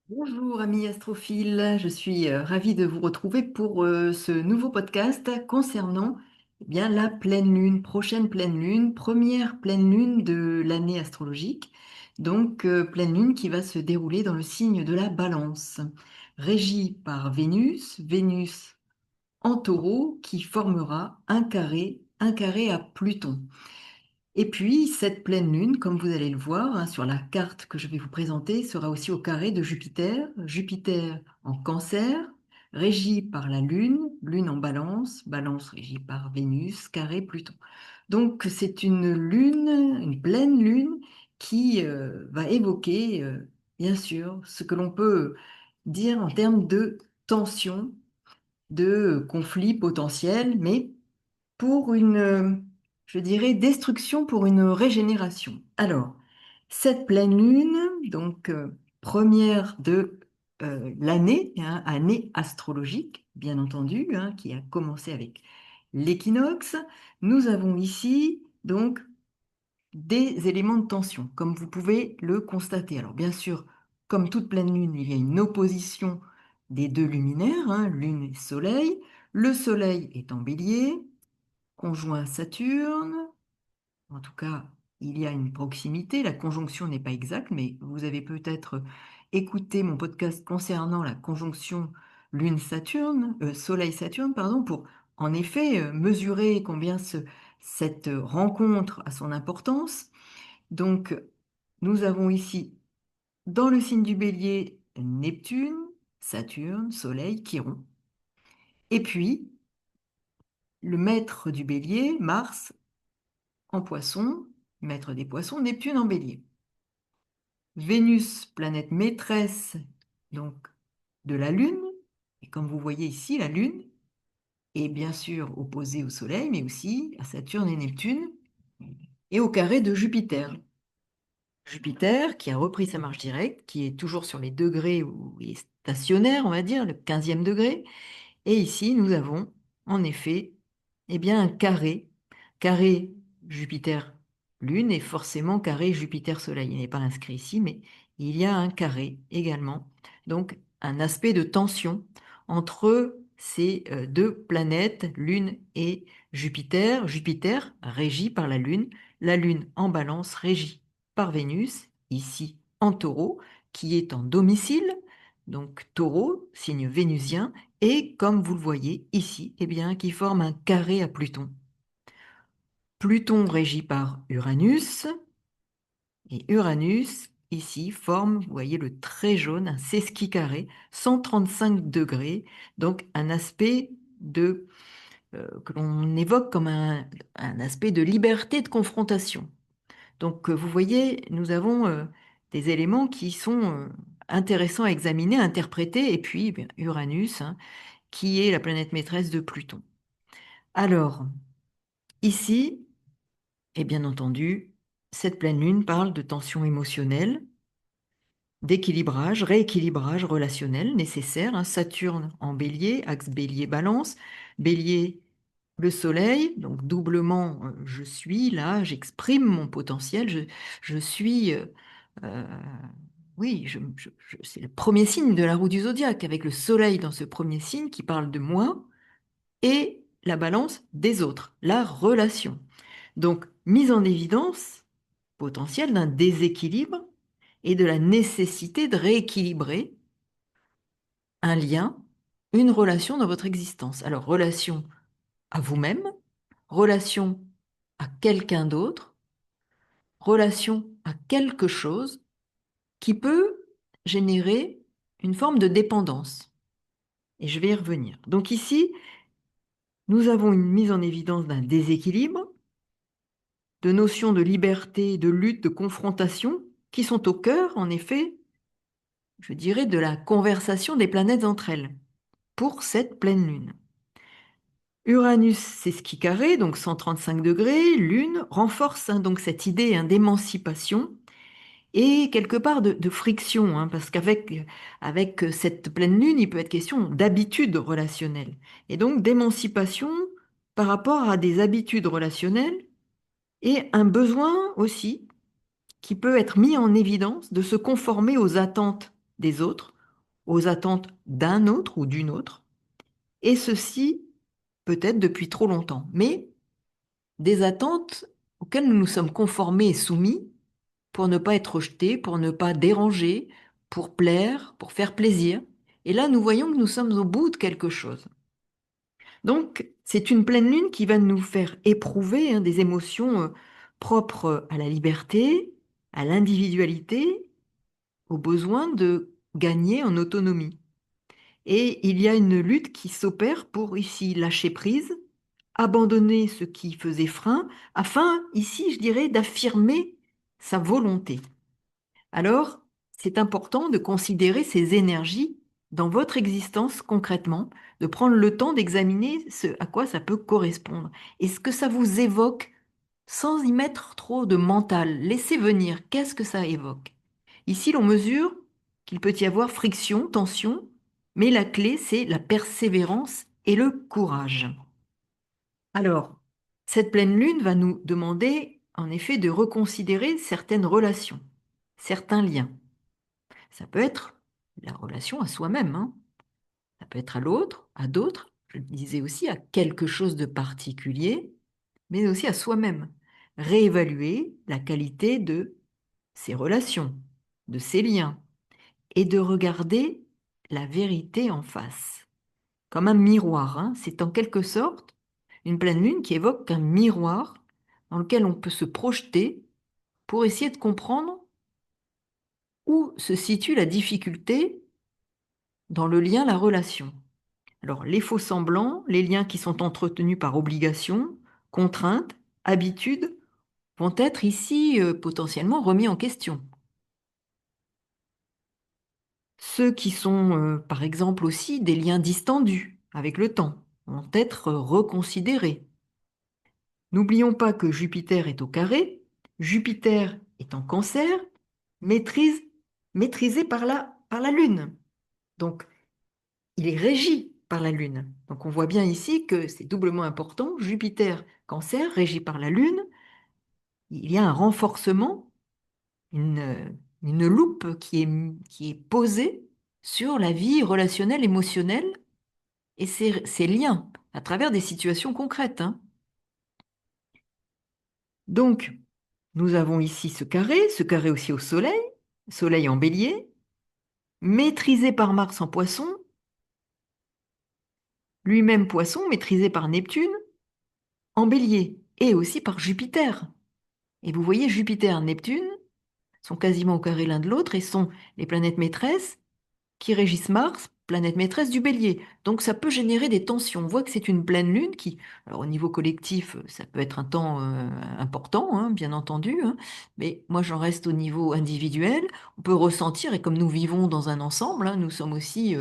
Bonjour amis astrophiles, je suis ravie de vous retrouver pour ce nouveau podcast concernant bien la pleine lune, prochaine pleine lune, première pleine lune de l'année astrologique, donc pleine lune qui va se dérouler dans le signe de la Balance, régie par Vénus, Vénus en Taureau qui formera un carré à Pluton. Et puis, cette pleine lune, comme vous allez le voir hein, sur la carte que je vais vous présenter, sera aussi au carré de Jupiter. Jupiter en Cancer, régi par la Lune, Lune en Balance, Balance régie par Vénus, carré Pluton. Donc, c'est une lune, une pleine lune qui va évoquer, bien sûr, ce que l'on peut dire en termes de tension, de conflits potentiels, mais pour je dirais, destruction pour une régénération. Alors, cette pleine lune, donc première de l'année, hein, année astrologique, bien entendu, hein, qui a commencé avec l'équinoxe, nous avons ici donc des éléments de tension, comme vous pouvez le constater. Alors, bien sûr, comme toute pleine lune, il y a une opposition des deux luminaires, hein, Lune et Soleil. Le Soleil est en Bélier, conjoint Saturne. En tout cas, il y a une proximité. La conjonction n'est pas exacte, mais vous avez peut-être écouté mon podcast concernant la conjonction Lune-Saturne, Soleil-Saturne, pardon, pour en effet mesurer combien cette rencontre a son importance. Donc, nous avons ici, dans le signe du Bélier, Neptune, Saturne, Soleil, Chiron. Et puis, le maître du Bélier, Mars, en Poisson, maître des Poissons, Neptune en Bélier. Vénus, planète maîtresse donc de la Lune, et comme vous voyez ici, la Lune est bien sûr opposée au Soleil, mais aussi à Saturne et Neptune, et au carré de Jupiter. Jupiter qui a repris sa marche directe, qui est toujours sur les degrés où il est stationnaire, on va dire, le 15e degré. Et ici, nous avons en effet eh bien, un carré. Carré Jupiter-Lune et forcément carré Jupiter-Soleil. Il n'est pas inscrit ici, mais il y a un carré également. Donc, un aspect de tension entre ces deux planètes, Lune et Jupiter. Jupiter régi par la Lune en Balance régie par Vénus, ici en Taureau, qui est en domicile. Donc, Taureau, signe vénusien, et comme vous le voyez ici, eh bien, qui forme un carré à Pluton. Pluton régi par Uranus, et Uranus, ici, forme, vous voyez le trait jaune, un sesqui carré, 135 degrés, donc un aspect que l'on évoque comme un aspect de liberté de confrontation. Donc, vous voyez, nous avons des éléments qui sont intéressants à examiner, à interpréter, et puis bien, Uranus, hein, qui est la planète maîtresse de Pluton. Alors, ici, et bien entendu, cette pleine lune parle de tension émotionnelle, d'équilibrage, rééquilibrage relationnel nécessaire. Hein, Saturne en bélier, axe bélier-balance. Bélier, le soleil, donc doublement, je suis là, j'exprime mon potentiel, je suis... euh, oui, c'est le premier signe de la roue du zodiaque, avec le soleil dans ce premier signe qui parle de moi, et la balance des autres, la relation. Donc, mise en évidence potentielle d'un déséquilibre et de la nécessité de rééquilibrer un lien, une relation dans votre existence. Alors, relation à vous-même, relation à quelqu'un d'autre, relation à quelque chose qui peut générer une forme de dépendance. Et je vais y revenir. Donc ici, nous avons une mise en évidence d'un déséquilibre, de notions de liberté, de lutte, de confrontation, qui sont au cœur, en effet, je dirais, de la conversation des planètes entre elles, pour cette pleine lune. Uranus, c'est ce qui carré, donc 135 degrés, lune, renforce hein, donc cette idée hein, d'émancipation et quelque part de friction, hein, parce avec cette pleine lune, il peut être question d'habitudes relationnelles, et donc d'émancipation par rapport à des habitudes relationnelles et un besoin aussi qui peut être mis en évidence de se conformer aux attentes des autres aux attentes d'un autre ou d'une autre, et ceci peut-être depuis trop longtemps, mais des attentes auxquelles nous nous sommes conformés et soumis pour ne pas être rejetés, pour ne pas déranger, pour plaire, pour faire plaisir. Et là, nous voyons que nous sommes au bout de quelque chose. Donc, c'est une pleine lune qui va nous faire éprouver des émotions propres à la liberté, à l'individualité, au besoin de gagner en autonomie. Et il y a une lutte qui s'opère pour ici lâcher prise, abandonner ce qui faisait frein, afin ici, je dirais, d'affirmer sa volonté. Alors, c'est important de considérer ces énergies dans votre existence concrètement, de prendre le temps d'examiner ce à quoi ça peut correspondre et ce que ça vous évoque sans y mettre trop de mental. Laissez venir, qu'est-ce que ça évoque? Ici, l'on mesure qu'il peut y avoir friction, tension, mais la clé, c'est la persévérance et le courage. Alors, cette pleine lune va nous demander, en effet, de reconsidérer certaines relations, certains liens. Ça peut être la relation à soi-même, hein. Ça peut être à l'autre, à d'autres, je le disais aussi, à quelque chose de particulier, mais aussi à soi-même. Réévaluer la qualité de ses relations, de ses liens, et de regarder la vérité en face, comme un miroir, hein. C'est en quelque sorte une pleine lune qui évoque un miroir dans lequel on peut se projeter pour essayer de comprendre où se situe la difficulté dans le lien, la relation. Alors, les faux semblants, les liens qui sont entretenus par obligation, contrainte, habitude, vont être ici potentiellement remis en question. Ceux qui sont, par exemple, aussi des liens distendus avec le temps, vont être reconsidérés. N'oublions pas que Jupiter est au carré, Jupiter est en cancer, maîtrise, maîtrisé par la Lune. Donc, il est régi par la Lune. Donc on voit bien ici que c'est doublement important. Jupiter, Cancer, régi par la Lune, il y a un renforcement, une loupe qui est posée sur la vie relationnelle, émotionnelle et ses liens à travers des situations concrètes, hein. Donc, nous avons ici ce carré aussi au Soleil, Soleil en Bélier, maîtrisé par Mars en Poisson, lui-même Poisson, maîtrisé par Neptune en Bélier, et aussi par Jupiter. Et vous voyez, Jupiter, Neptune sont quasiment au carré l'un de l'autre et sont les planètes maîtresses qui régissent Mars, planète maîtresse du Bélier. Donc ça peut générer des tensions. On voit que c'est une pleine lune qui, alors au niveau collectif, ça peut être un temps important, hein, bien entendu, hein, mais moi j'en reste au niveau individuel. On peut ressentir, et comme nous vivons dans un ensemble, hein, nous sommes aussi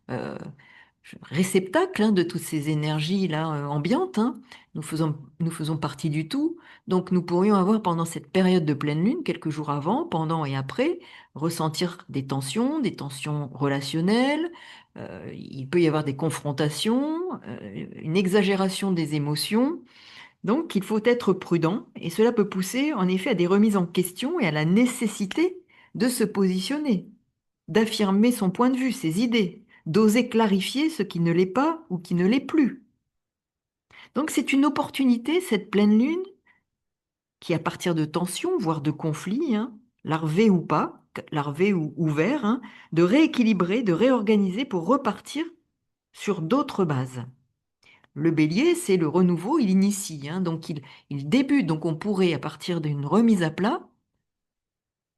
euh, réceptacles de toutes ces énergies-là ambiantes, hein. Nous faisons partie du tout. Donc nous pourrions avoir pendant cette période de pleine lune, quelques jours avant, pendant et après, ressentir des tensions relationnelles, il peut y avoir des confrontations, une exagération des émotions. Donc il faut être prudent et cela peut pousser en effet à des remises en question et à la nécessité de se positionner, d'affirmer son point de vue, ses idées, d'oser clarifier ce qui ne l'est pas ou qui ne l'est plus. Donc c'est une opportunité, cette pleine lune, qui à partir de tensions, voire de conflits, hein, larvés ou pas, larvés ou ouverts, hein, de rééquilibrer, de réorganiser pour repartir sur d'autres bases. Le bélier, c'est le renouveau, il initie, hein, donc il débute, donc on pourrait, à partir d'une remise à plat,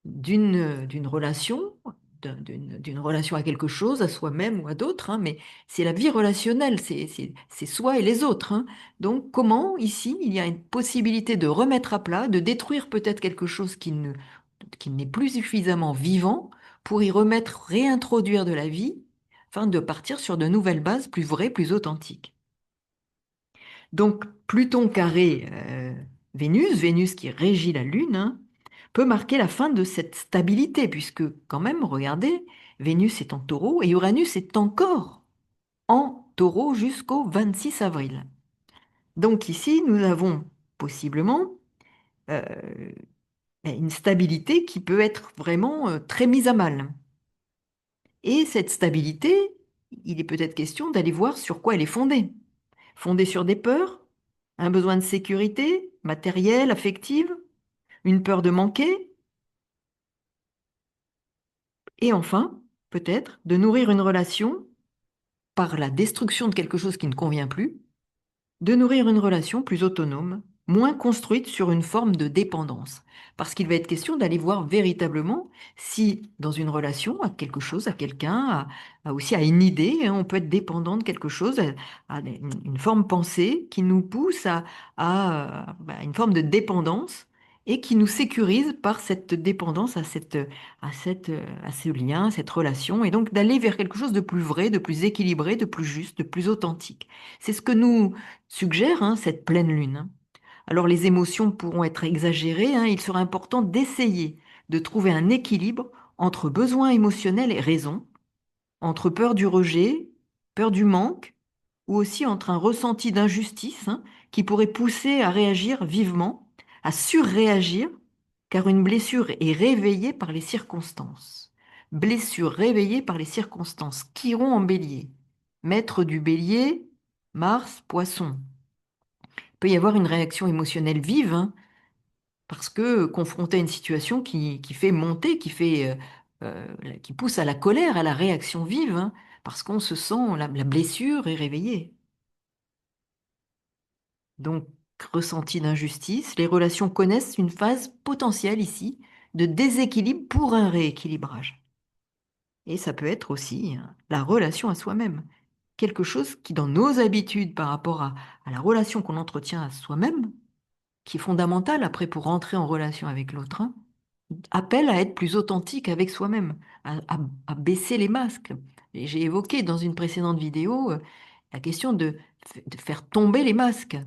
d'une relation, d'une relation à quelque chose, à soi-même ou à d'autres, hein, mais c'est la vie relationnelle, c'est soi et les autres, hein. Donc comment, ici, il y a une possibilité de remettre à plat, de détruire peut-être quelque chose qui n'est plus suffisamment vivant pour y remettre, réintroduire de la vie, afin de partir sur de nouvelles bases plus vraies, plus authentiques. Donc Pluton carré Vénus, Vénus qui régit la Lune, hein, peut marquer la fin de cette stabilité, puisque quand même, regardez, Vénus est en taureau et Uranus est encore en taureau jusqu'au 26 avril. Donc ici, nous avons possiblement euh, une stabilité qui peut être vraiment très mise à mal. Et cette stabilité, il est peut-être question d'aller voir sur quoi elle est fondée. Fondée sur des peurs, un besoin de sécurité, matérielle, affective, une peur de manquer, et enfin, peut-être, de nourrir une relation par la destruction de quelque chose qui ne convient plus, de nourrir une relation plus autonome, moins construite sur une forme de dépendance. Parce qu'il va être question d'aller voir véritablement si, dans une relation, à quelque chose, à quelqu'un, aussi à une idée, hein, on peut être dépendant de quelque chose, à une forme pensée qui nous pousse à une forme de dépendance et qui nous sécurise par cette dépendance à ce lien, cette relation, et donc d'aller vers quelque chose de plus vrai, de plus équilibré, de plus juste, de plus authentique. C'est ce que nous suggère cette pleine lune, hein. Alors les émotions pourront être exagérées, hein, il sera important d'essayer de trouver un équilibre entre besoins émotionnels et raison, entre peur du rejet, peur du manque, ou aussi entre un ressenti d'injustice, hein, qui pourrait pousser à réagir vivement, à surréagir, car une blessure est réveillée par les circonstances. Blessure réveillée par les circonstances. Chiron en bélier. Maître du bélier, Mars, poisson. Il peut y avoir une réaction émotionnelle vive, hein, parce que confronté à une situation qui fait monter, qui pousse à la colère, à la réaction vive, hein, parce qu'on se sent, la blessure est réveillée. Donc, ressenti d'injustice, les relations connaissent une phase potentielle ici de déséquilibre pour un rééquilibrage. Et ça peut être aussi hein, la relation à soi-même. Quelque chose qui, dans nos habitudes par rapport à la relation qu'on entretient à soi-même, qui est fondamentale après pour rentrer en relation avec l'autre, hein, appelle à être plus authentique avec soi-même, à baisser les masques. Et j'ai évoqué dans une précédente vidéo la question de faire tomber les masques.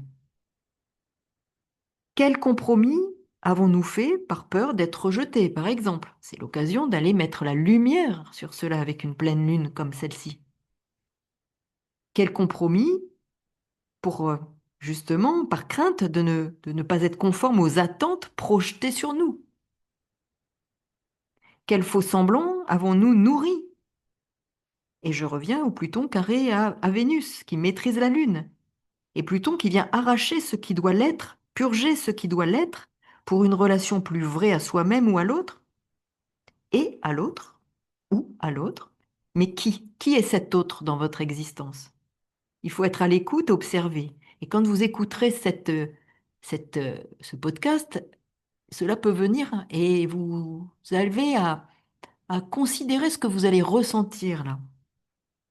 Quel compromis avons-nous fait par peur d'être rejetés, par exemple? C'est l'occasion d'aller mettre la lumière sur cela avec une pleine lune comme celle-ci. Quel compromis pour, justement, par crainte de ne pas être conforme aux attentes projetées sur nous? Quel faux semblant avons-nous nourri? Et je reviens au Pluton carré à Vénus, qui maîtrise la Lune. Et Pluton qui vient arracher ce qui doit l'être, purger ce qui doit l'être, pour une relation plus vraie à soi-même ou à l'autre, et à l'autre, ou à l'autre. Mais qui? Qui est cet autre dans votre existence? Il faut être à l'écoute, observer. Et quand vous écouterez ce podcast, cela peut venir et vous avez à considérer ce que vous allez ressentir là,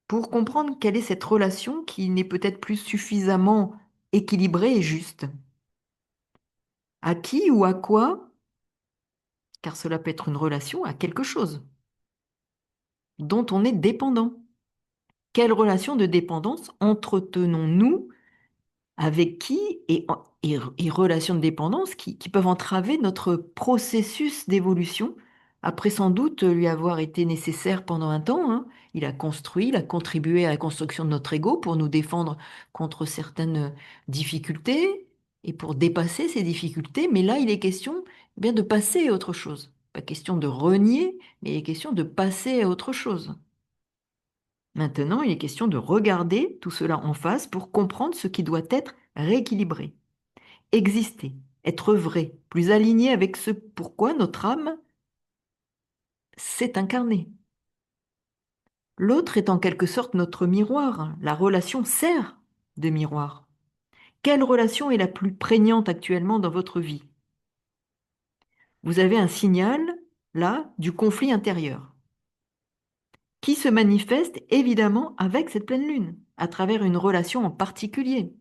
pour comprendre quelle est cette relation qui n'est peut-être plus suffisamment équilibrée et juste. À qui ou à quoi, car cela peut être une relation à quelque chose dont on est dépendant. Quelle relation de dépendance entretenons-nous avec qui et relations de dépendance qui peuvent entraver notre processus d'évolution, après sans doute lui avoir été nécessaire pendant un temps, hein. Il a construit, il a contribué à la construction de notre ego pour nous défendre contre certaines difficultés et pour dépasser ces difficultés. Mais là, il est question eh bien de passer à autre chose. Pas question de renier, mais il est question de passer à autre chose. Maintenant, il est question de regarder tout cela en face pour comprendre ce qui doit être rééquilibré, exister, être vrai, plus aligné avec ce pourquoi notre âme s'est incarnée. L'autre est en quelque sorte notre miroir. La relation sert de miroir. Quelle relation est la plus prégnante actuellement dans votre vie? Vous avez un signal, là, du conflit intérieur, qui se manifeste évidemment avec cette pleine lune, à travers une relation en particulier.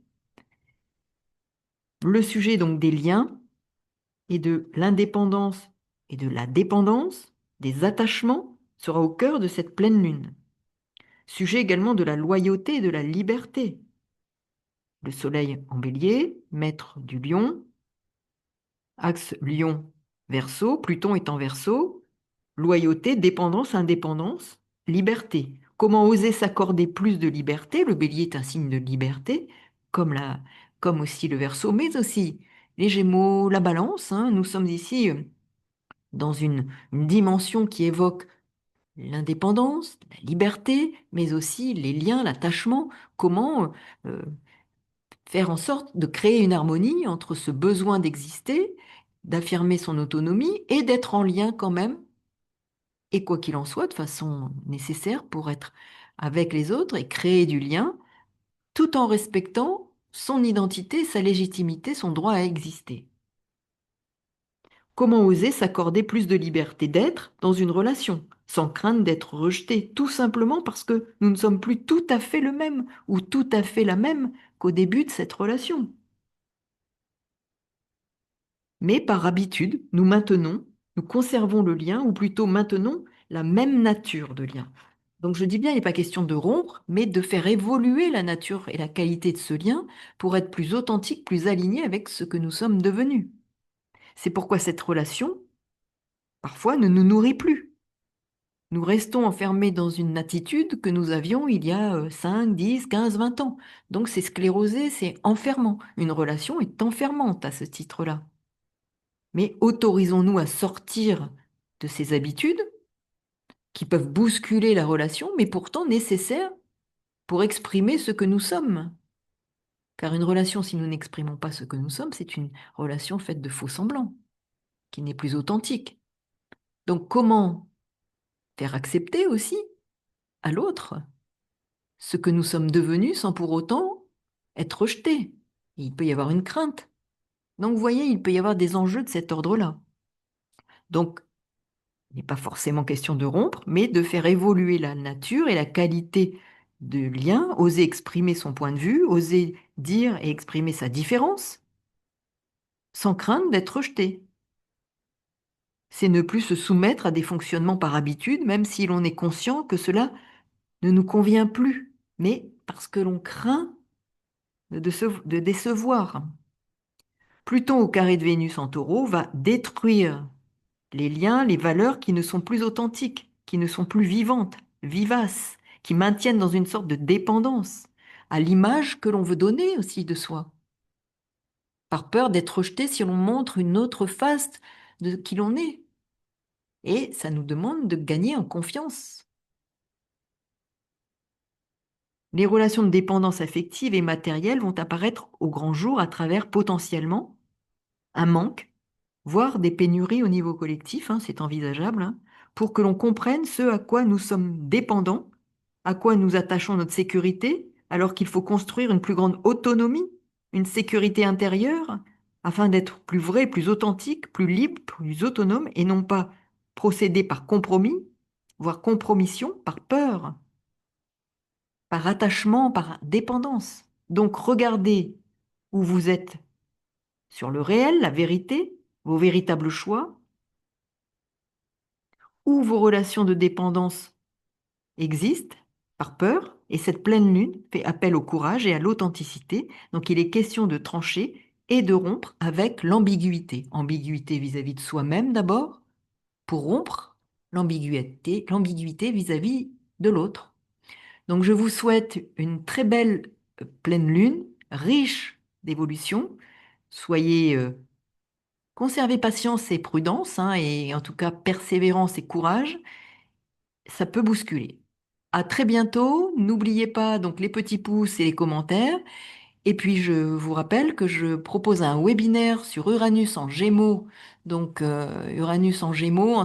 Le sujet donc des liens et de l'indépendance et de la dépendance, des attachements, sera au cœur de cette pleine lune. Sujet également de la loyauté et de la liberté. Le soleil en bélier, maître du lion, axe lion-verseau, Pluton est en verseau, loyauté, dépendance, indépendance, liberté. Comment oser s'accorder plus de liberté? Le bélier est un signe de liberté, comme aussi le verseau, mais aussi les gémeaux, la balance, hein. Nous sommes ici dans une dimension qui évoque l'indépendance, la liberté, mais aussi les liens, l'attachement, comment euh, faire en sorte de créer une harmonie entre ce besoin d'exister, d'affirmer son autonomie et d'être en lien quand même, et quoi qu'il en soit, de façon nécessaire pour être avec les autres et créer du lien, tout en respectant son identité, sa légitimité, son droit à exister. Comment oser s'accorder plus de liberté d'être dans une relation, sans crainte d'être rejeté, tout simplement parce que nous ne sommes plus tout à fait le même ou tout à fait la même qu'au début de cette relation. Mais par habitude, nous conservons le lien, ou plutôt maintenons la même nature de lien. Donc je dis bien, il n'est pas question de rompre, mais de faire évoluer la nature et la qualité de ce lien pour être plus authentique, plus aligné avec ce que nous sommes devenus. C'est pourquoi cette relation, parfois, ne nous nourrit plus. Nous restons enfermés dans une attitude que nous avions il y a 5, 10, 15, 20 ans. Donc c'est sclérosé, c'est enfermant. Une relation est enfermante à ce titre-là. Mais autorisons-nous à sortir de ces habitudes qui peuvent bousculer la relation, mais pourtant nécessaires pour exprimer ce que nous sommes. Car une relation, si nous n'exprimons pas ce que nous sommes, c'est une relation faite de faux semblants, qui n'est plus authentique. Donc comment faire accepter aussi à l'autre ce que nous sommes devenus sans pour autant être rejetés? Il peut y avoir une crainte. Donc vous voyez, il peut y avoir des enjeux de cet ordre-là. Donc il n'est pas forcément question de rompre, mais de faire évoluer la nature et la qualité de lien, oser exprimer son point de vue, oser dire et exprimer sa différence, sans crainte d'être rejeté. C'est ne plus se soumettre à des fonctionnements par habitude, même si l'on est conscient que cela ne nous convient plus, mais parce que l'on craint de décevoir. Pluton au carré de Vénus en taureau va détruire les liens, les valeurs qui ne sont plus authentiques, qui ne sont plus vivantes, vivaces, qui maintiennent dans une sorte de dépendance à l'image que l'on veut donner aussi de soi, par peur d'être rejeté si l'on montre une autre face de qui l'on est. Et ça nous demande de gagner en confiance. Les relations de dépendance affective et matérielle vont apparaître au grand jour à travers potentiellement un manque, voire des pénuries au niveau collectif, hein, c'est envisageable, hein, pour que l'on comprenne ce à quoi nous sommes dépendants, à quoi nous attachons notre sécurité, alors qu'il faut construire une plus grande autonomie, une sécurité intérieure, afin d'être plus vrai, plus authentique, plus libre, plus autonome, et non pas procéder par compromis, voire compromission, par peur, par attachement, par dépendance. Donc regardez où vous êtes sur le réel, la vérité, vos véritables choix, où vos relations de dépendance existent par peur, et cette pleine lune fait appel au courage et à l'authenticité. Donc il est question de trancher et de rompre avec l'ambiguïté. Ambiguïté vis-à-vis de soi-même d'abord, pour rompre l'ambiguïté vis-à-vis de l'autre. Donc je vous souhaite une très belle pleine lune, riche d'évolution. Soyez conservez patience et prudence, hein, et en tout cas persévérance et courage. Ça peut bousculer. À très bientôt. N'oubliez pas donc les petits pouces et les commentaires. Et puis, je vous rappelle que je propose un webinaire sur Uranus en Gémeaux. Donc, Uranus en Gémeaux,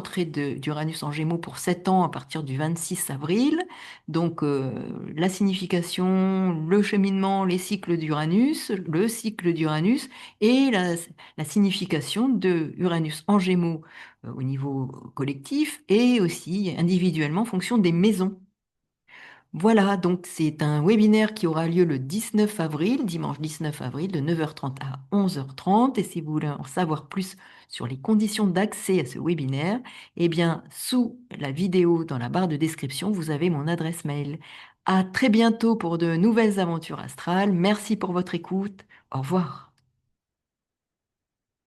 d'Uranus en Gémeaux pour 7 ans à partir du 26 avril. Donc, la signification, le cheminement, les cycles d'Uranus, le cycle d'Uranus et la signification de Uranus en Gémeaux au niveau collectif et aussi individuellement en fonction des maisons. Voilà, donc c'est un webinaire qui aura lieu le 19 avril, dimanche 19 avril, de 9h30 à 11h30. Et si vous voulez en savoir plus sur les conditions d'accès à ce webinaire, eh bien, sous la vidéo, dans la barre de description, vous avez mon adresse mail. À très bientôt pour de nouvelles aventures astrales. Merci pour votre écoute. Au revoir.